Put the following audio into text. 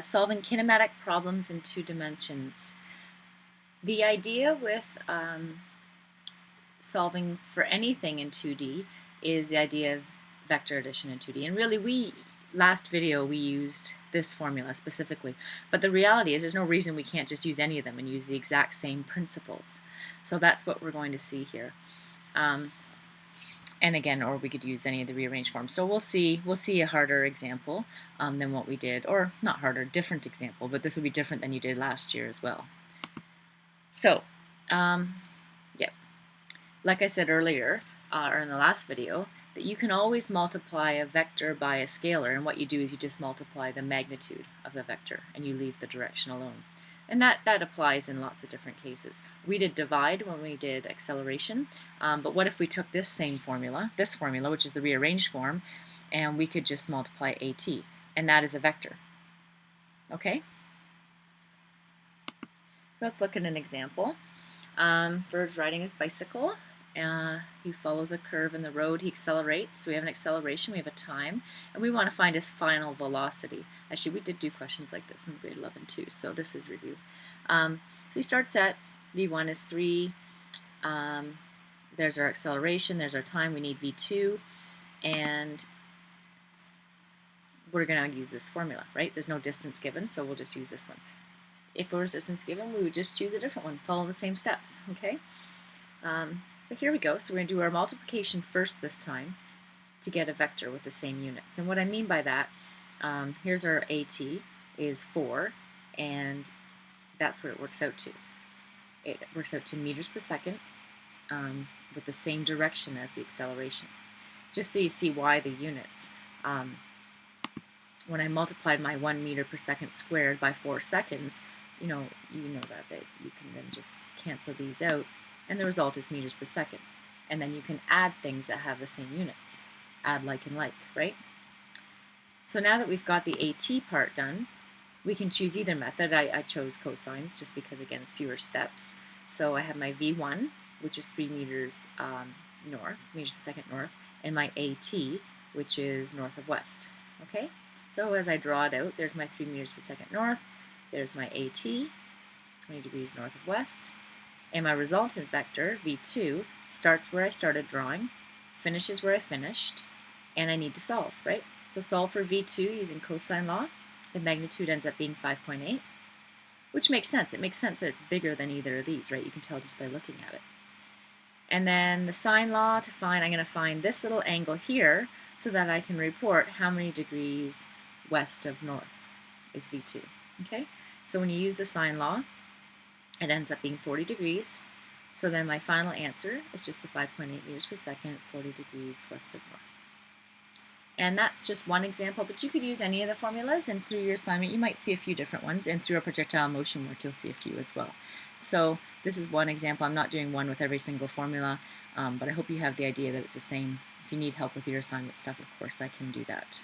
Solving kinematic problems in 2 dimensions. The idea with solving for anything in 2D is the idea of vector addition in 2D. And really, last video we used this formula specifically, but the reality is there's no reason we can't just use any of them and use the exact same principles. So that's what we're going to see here. And again, or we could use any of the rearranged forms. So we'll see a harder example than what we did, or not harder, different example, but this will be different than you did last year as well. So, yeah, like I said earlier, or in the last video, that you can always multiply a vector by a scalar, and what you do is you just multiply the magnitude of the vector, and you leave the direction alone. And that applies in lots of different cases. We did divide when we did acceleration, but what if we took this formula, which is the rearranged form, and we could just multiply AT, and that is a vector. Okay? So let's look at an example. Bird's riding his bicycle. He follows a curve in the road, he accelerates, so we have an acceleration, we have a time, and we want to find his final velocity. Actually, we did do questions like this in grade 11 too, so this is review. So he starts at v1 is 3, there's our acceleration, there's our time, we need v2, and we're going to use this formula, right? There's no distance given, so we'll just use this one. If there was distance given, we would just choose a different one, follow the same steps, okay? But here we go. So we're going to do our multiplication first this time to get a vector with the same units. And what I mean by that, here's our AT is 4, and that's what it works out to. It works out to meters per second with the same direction as the acceleration. Just so you see why the units. When I multiplied my 1 meter per second squared by 4 seconds, you know that you can then just cancel these out, and the result is meters per second. And then you can add things that have the same units. Add like and like, right? So now that we've got the AT part done, we can choose either method. I chose cosines just because, again, it's fewer steps. So I have my V1, which is 3 meters north, meters per second north, and my AT, which is north of west. Okay? So as I draw it out, there's my 3 meters per second north, there's my AT, 20 degrees north of west, and my resultant vector, v2, starts where I started drawing, finishes where I finished, and I need to solve, right? So solve for v2 using cosine law. The magnitude ends up being 5.8, which makes sense. It makes sense that it's bigger than either of these, right? You can tell just by looking at it. And then the sine law to find, I'm going to find this little angle here so that I can report how many degrees west of north is v2, okay? So when you use the sine law, it ends up being 40 degrees. So then my final answer is just the 5.8 meters per second, 40 degrees west of north. And that's just one example, but you could use any of the formulas, and through your assignment you might see a few different ones, and through our projectile motion work you'll see a few as well. So this is one example. I'm not doing one with every single formula, but I hope you have the idea that it's the same. If you need help with your assignment stuff, of course I can do that.